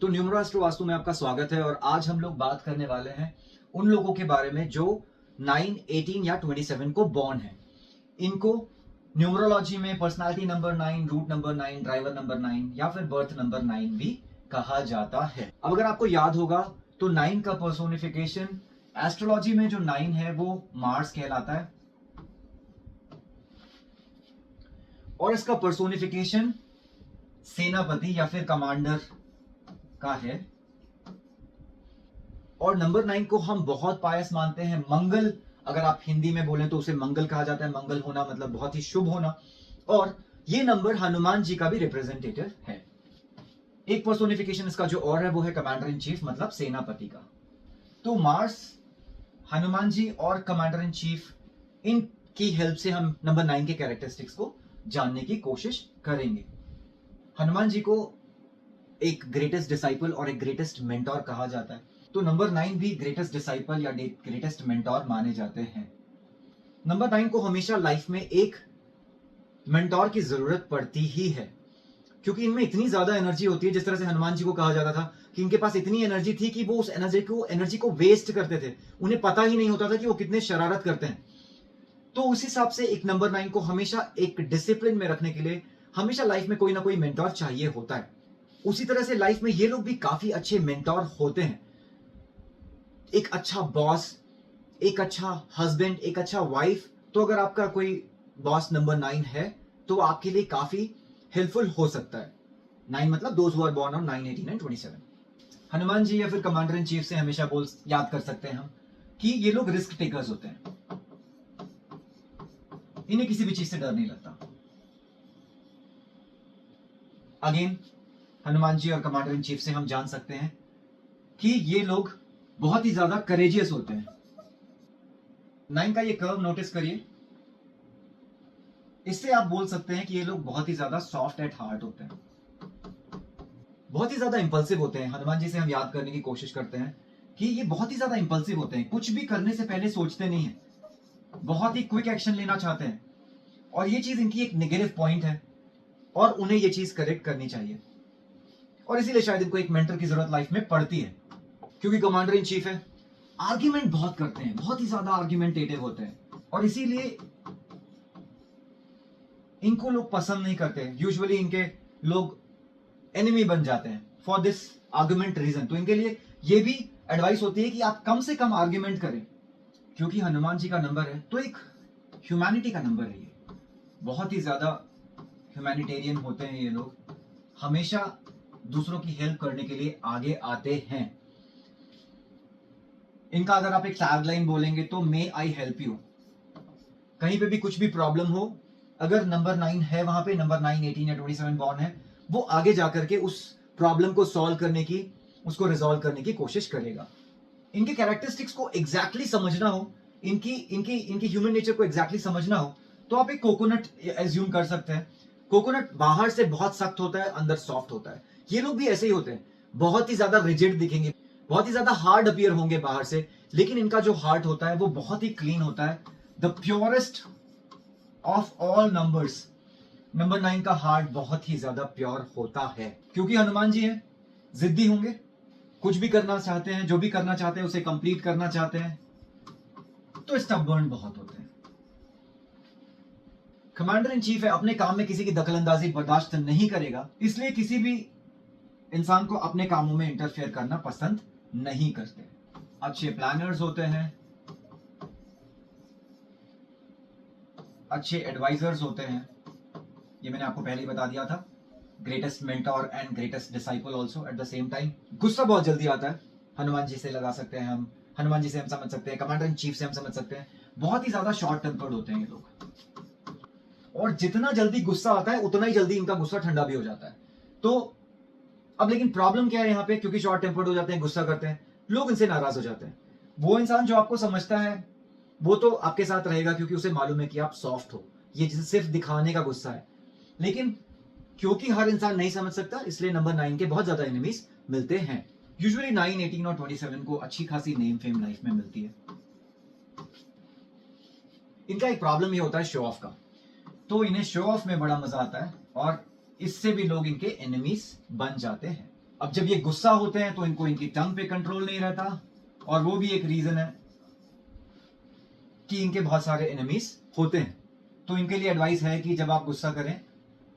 तो न्यूमरोस्ट्रो वास्तु में आपका स्वागत है और आज हम लोग बात करने वाले हैं उन लोगों के बारे में जो 9, 18 या 27 को बॉर्न है। इनको न्यूमरोलॉजी में personality number 9, root number 9, driver number 9 या फिर बर्थ नंबर 9 भी कहा जाता है। अब अगर आपको याद होगा तो 9 का पर्सोनिफिकेशन एस्ट्रोलॉजी में जो 9 है वो मार्स कहलाता है और इसका पर्सोनिफिकेशन सेनापति या फिर कमांडर का है। और नंबर 9 को हम बहुत पायस मानते हैं। मंगल, अगर आप हिंदी में बोलें तो उसे मंगल कहा जाता है। मंगल होना मतलब बहुत ही शुभ होना। और ये नंबर हनुमान जी का भी रिप्रेजेंटेटिव है। एक पर्सोनिफिकेशन इसका जो और है वो है कमांडर इन चीफ मतलब सेनापति का। तो मार्स, हनुमान जी और कमांडर इन चीफ, इनकी हेल्प से हम नंबर 9 के कैरेक्टरिस्टिक्स को जानने की कोशिश करेंगे। हनुमान जी को एक ग्रेटेस्ट डिसाइपल और एक ग्रेटेस्ट मेंटोर कहा जाता है, तो नंबर 9 भी ग्रेटेस्ट डिसाइपल या ग्रेटेस्ट मेंटोर माने जाते हैं। नंबर 9 को हमेशा लाइफ में एक मेंटोर की जरूरत पड़ती ही है, क्योंकि इनमें इतनी ज्यादा एनर्जी होती है। जिस तरह से हनुमान जी को कहा जाता था कि इनके पास इतनी एनर्जी थी कि वो उस एनर्जी को वेस्ट करते थे, उन्हें पता ही नहीं होता था कि वो कितने शरारत करते हैं। तो उस हिसाब से एक नंबर 9 को हमेशा एक डिसिप्लिन में रखने के लिए हमेशा लाइफ में कोई ना कोई मेंटोर चाहिए होता है। उसी तरह से लाइफ में ये लोग भी काफी अच्छे मेंटोर होते हैं। एक अच्छा बॉस, एक अच्छा हस्बैंड, एक अच्छा वाइफ। तो अगर आपका कोई बॉस नंबर 9 है तो आपके लिए काफी हेल्पफुल हो सकता है। 9 मतलब those who are born on 9, 18 and 27। Hanuman ji या फिर कमांडर इन चीफ से हमेशा याद कर सकते हैं हम कि ये लोग रिस्क टेकर्स होते हैं। इन्हें किसी भी चीज से डर नहीं लगता। अगेन हनुमान जी और कमांडर इन चीफ से हम जान सकते हैं कि ये लोग बहुत ही ज्यादा करेजियस होते हैं। 9 का ये कर्व नोटिस करिए, इससे आप बोल सकते हैं कि ये लोग बहुत ही ज्यादा सॉफ्ट एट हार्ट होते हैं, बहुत ही ज्यादा इंपल्सिव होते हैं। हनुमान जी से हम याद करने की कोशिश करते हैं कि ये बहुत ही ज्यादा इंपल्सिव होते हैं, कुछ भी करने से पहले सोचते नहीं है, बहुत ही क्विक एक्शन लेना चाहते हैं और ये चीज इनकी एक नेगेटिव पॉइंट है और उन्हें ये चीज करेक्ट करनी चाहिए और इसीलिए शायद इनको एक मेंटर की जरूरत लाइफ में पड़ती है। क्योंकि कमांडर इन चीफ है, आर्ग्यूमेंट बहुत करते हैं, बहुत ही ज्यादा आर्ग्यूमेंटेटिव होते हैं और इसीलिए इनको लोग पसंद नहीं करते। यूजुअली इनके लोग एनिमी बन जाते हैं फॉर दिस आर्ग्यूमेंट रीजन। तो इनके लिए ये भी एडवाइस होती है कि आप कम से कम आर्ग्यूमेंट करें, क्योंकि हनुमान जी का नंबर है तो एक ह्यूमैनिटी का नंबर है। ये बहुत ही ज्यादा ह्यूमैनिटेरियन होते हैं। ये लोग हमेशा दूसरों की हेल्प करने के लिए आगे आते हैं। इनका अगर आप एक टैगलाइन बोलेंगे तो मे आई हेल्प यू। कहीं पे भी कुछ भी प्रॉब्लम हो, अगर नंबर 9 है वहां पे, नंबर 9, 18 या 27 बॉर्न है, वो आगे जाकर के उस प्रॉब्लम को सॉल्व करने की, उसको रिजॉल्व करने की कोशिश करेगा। इनके कैरेक्टरिस्टिक्स को एग्जैक्टली समझना हो, इनकी इनकी इनकी ह्यूमन नेचर को एग्जैक्टली समझना हो तो आप एक कोकोनट एज्यूम कर सकते हैं। कोकोनट बाहर से बहुत सख्त होता है, अंदर सॉफ्ट होता है। ये लोग भी ऐसे ही होते हैं, बहुत ही ज्यादा रिजिड दिखेंगे, बहुत ही ज्यादा हार्ड अपीयर होंगे बाहर से, लेकिन इनका जो हार्ट होता है वो बहुत ही क्लीन होता है। The purest of all numbers, number 9 का हार्ट बहुत ही ज्यादा प्योर होता है। क्योंकि हनुमान जी हैं, जिद्दी होंगे, कुछ भी करना चाहते हैं, जो भी करना चाहते हैं उसे कंप्लीट करना चाहते हैं, तो स्टबर्न बहुत होते हैं। कमांडर इन चीफ है, अपने काम में किसी की दखलंदाजी बर्दाश्त नहीं करेगा, इसलिए किसी भी इंसान को अपने कामों में इंटरफेयर करना पसंद नहीं करते। अच्छे प्लानर्स होते हैं, अच्छे एडवाइजर्स होते हैं, ये मैंने आपको पहले ही बता दिया था। Greatest mentor and greatest disciple also at the same time. गुस्सा बहुत जल्दी आता है, हनुमान जी से लगा सकते हैं हम, हनुमान जी से हम समझ सकते हैं, कमांडर इन चीफ से हम समझ सकते हैं। बहुत ही ज्यादा शॉर्ट टेम्पर्ड होते हैं ये लोग, और जितना जल्दी गुस्सा आता है उतना ही जल्दी इनका गुस्सा ठंडा भी हो जाता है। तो अब लेकिन प्रॉब्लम क्या है यहाँ पे, क्योंकि शॉर्ट टेम्पर्ड हो जाते हैं, गुस्सा करते हैं, लोग इनसे नाराज हो जाते हैं। वो इंसान जो आपको समझता है वो तो आपके साथ रहेगा क्योंकि उसे मालूम है कि आप सॉफ्ट हो, ये सिर्फ दिखाने का गुस्सा है। लेकिन क्योंकि हर इंसान नहीं समझ सकता, इसलिए नंबर 9 के बहुत ज्यादा एनिमीज मिलते हैं। यूजुअली 9, 18 और 27 को अच्छी खासी नेम फेम लाइफ में मिलती है। इनका एक प्रॉब्लम ये होता है शो ऑफ का, तो इन्हें शो ऑफ में बड़ा मजा आता है और इससे भी लोग इनके एनिमीज बन जाते हैं। अब जब ये गुस्सा होते हैं तो इनको इनकी टंग पे कंट्रोल नहीं रहता, और वो भी एक रीजन है कि इनके बहुत सारे एनिमीज होते हैं। तो इनके लिए एडवाइस है कि जब आप गुस्सा करें,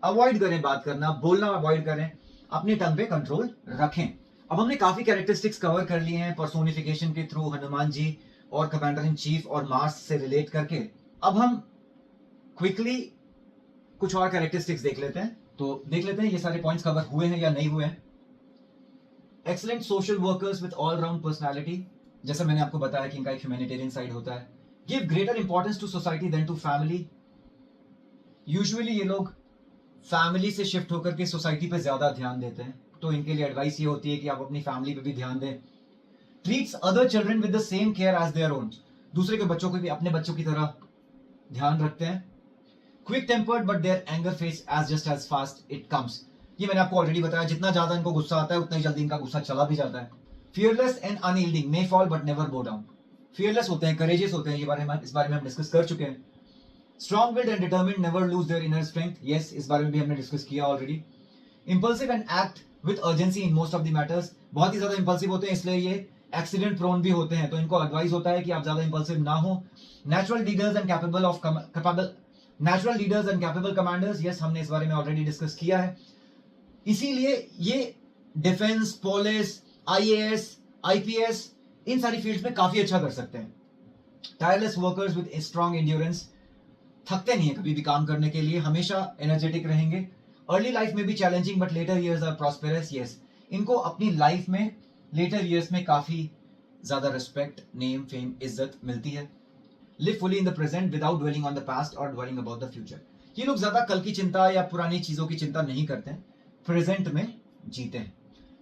अवॉइड करें बात करना, बोलना अवॉइड करें, अपने टंग पे कंट्रोल रखें। अब हमने काफी कैरेक्टरिस्टिक्स कवर कर लिए हैं पर्सोनिफिकेशन के थ्रू, हनुमान जी और कमांडर इन चीफ और मार्स से रिलेट करके। अब हम क्विकली कुछ और कैरेक्टरिस्टिक्स देख लेते हैं। तो देख लेते हैं ये सारे पॉइंट्स कवर हुए हैं या नहीं हुए हैं। Excellent social workers with all round personality, जैसा मैंने आपको बताया कि इनका एक ह्यूमैनिटेरियन साइड होता है। Give greater importance to society than to family, usually ये लोग फैमिली से शिफ्ट होकर के सोसाइटी पे ज्यादा ध्यान देते हैं, तो इनके लिए एडवाइस ये होती है कि आप अपनी फैमिली पे भी ध्यान दें। Treats other children with the same care as their own, दूसरे के बच्चों को भी अपने बच्चों की तरह ध्यान रखते हैं। Quick tempered but their anger fades as just as fast it comes, ये मैंने आपको ऑलरेडी बताया, जितना ज्यादा इनको गुस्सा आता है उतना ही जल्दी इनका गुस्सा चला भी जाता है। Fearless and unyielding, may fall but never go down, fearless होते हैं, करेजियस होते हैं, इस बारे में हम डिस्कस कर चुके हैं। Strong willed and determined, never lose their inner strength, yes इस बारे में भी हमने डिस्कस किया already. Impulsive and act with urgency in most of the matters, बहुत ही ज्यादा इंपल्सिव होते हैं, इसलिए ये एक्सीडेंट प्रोन भी होते हैं, तो इनको एडवाइस होता है कि आप ज्यादा इंपल्सिव ना हो। Natural leaders and capable commanders, yes हमने इस बारे में ऑलरेडी डिस्कस किया है। इसीलिए ये डिफेंस, पुलिस, आईएएस, आईपीएस, इन सारी फील्ड्स में काफी अच्छा कर सकते हैं। Tireless workers with strong endurance, थकते नहीं है कभी भी काम करने के लिए, हमेशा एनर्जेटिक रहेंगे। अर्ली लाइफ में भी challenging but later years are prosperous, yes इनको अपनी लाइफ में लेटर ईयर्स में काफी ज्यादा रिस्पेक्ट, नेम, फेम, इज्जत मिलती है। Live fully in the present without dwelling on the past और वरिंग अबाउट द फ्यूचर, ये लोग ज्यादा कल की चिंता या पुरानी चीजों की चिंता नहीं करते हैं, प्रेजेंट में जीते हैं।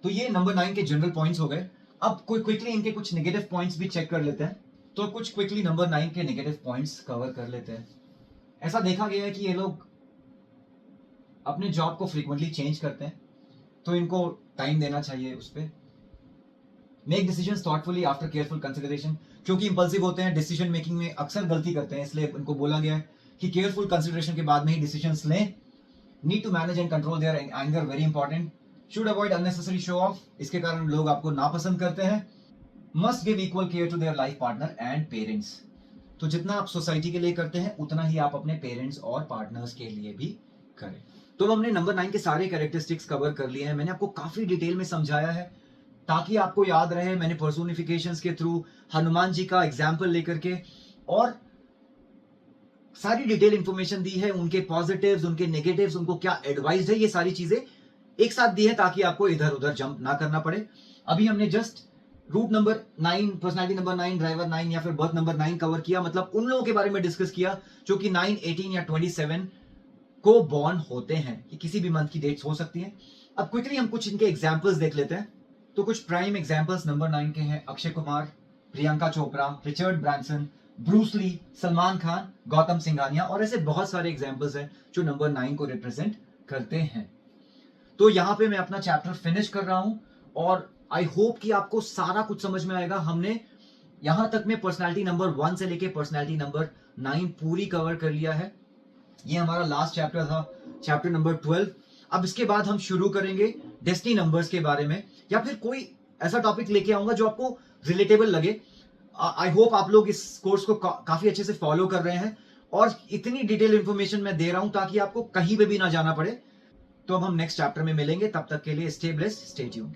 तो ये नंबर 9 के जनरल पॉइंट्स हो गए। अब कोई क्विकली इनके कुछ नेगेटिव पॉइंट्स भी चेक कर लेते हैं, तो कुछ क्विकली नंबर 9 के नेगेटिव पॉइंट्स कवर कर लेते हैं। ऐसा देखा गया है कि ये लोग अपने जॉब को फ्रीक्वेंटली चेंज करते हैं, तो इनको टाइम देना चाहिए उस पर। Make decisions thoughtfully after careful consideration, क्योंकि इंपल्सिव होते हैं, डिसीजन मेकिंग में अक्सर गलती करते हैं, इसलिए इनको बोला गया है कि केयरफुल कंसिडरेशन के बाद में ही डिसीजंस लें। Need to manage and control their anger, very important. Should avoid unnecessary show off, इसके कारण लोग आपको नापसंद करते हैं। Must give equal care to their life partner and parents, तो जितना आप सोसाइटी के लिए करते हैं उतना ही आप अपने पेरेंट्स और पार्टनर्स के लिए भी करें। तो हमने नंबर 9 के सारे कैरेक्टरिस्टिक्स कवर कर लिए हैं, मैंने आपको काफी डिटेल में समझाया है ताकि आपको याद रहे। मैंने पर्सोनिफिकेशंस के थ्रू हनुमान जी का एग्जाम्पल लेकर के और सारी डिटेल इंफॉर्मेशन दी है, उनके पॉजिटिव्स, उनके नेगेटिव्स, उनको क्या एडवाइस है, ये सारी चीजें एक साथ दी है ताकि आपको इधर उधर जंप ना करना पड़े। अभी हमने just root number 9, personality number 9, driver 9 या फिर बर्थ नंबर 9 कवर किया, मतलब उन लोगों के बारे में डिस्कस किया जो कि 9, 18 या 27 को बॉर्न होते हैं, ये किसी भी मंथ की डेट्स हो सकती हैं। अब क्विकली हम कुछ इनके एग्जांपल्स देख लेते हैं। तो कुछ प्राइम एग्जांपल्स नंबर 9 के हैं Akshay Kumar, Priyanka Chopra, Richard Branson, Bruce Lee, Salman Khan, Gautam Singhania, और ऐसे बहुत सारे एग्जांपल्स हैं जो नंबर 9 को रिप्रेजेंट करते हैं। तो यहाँ पे मैं अपना चैप्टर फिनिश कर रहा हूं और आई होप कि आपको सारा कुछ समझ में आएगा। हमने यहां तक में पर्सनालिटी नंबर 1 से लेके पर्सनालिटी नंबर 9 पूरी कवर कर लिया है। ये हमारा लास्ट चैप्टर था, चैप्टर नंबर 12। अब इसके बाद हम शुरू करेंगे डेस्टिनी नंबर्स के बारे में, या फिर कोई ऐसा टॉपिक लेके आऊंगा जो आपको रिलेटेबल लगे। आई होप आप लोग इस कोर्स को काफी अच्छे से फॉलो कर रहे हैं और इतनी डिटेल इंफॉर्मेशन मैं दे रहा हूं ताकि आपको कहीं पे भी ना जाना पड़े। तो अब हम नेक्स्ट चैप्टर में मिलेंगे, तब तक के लिए स्टे ब्लेस्ड, स्टे ट्यून्ड।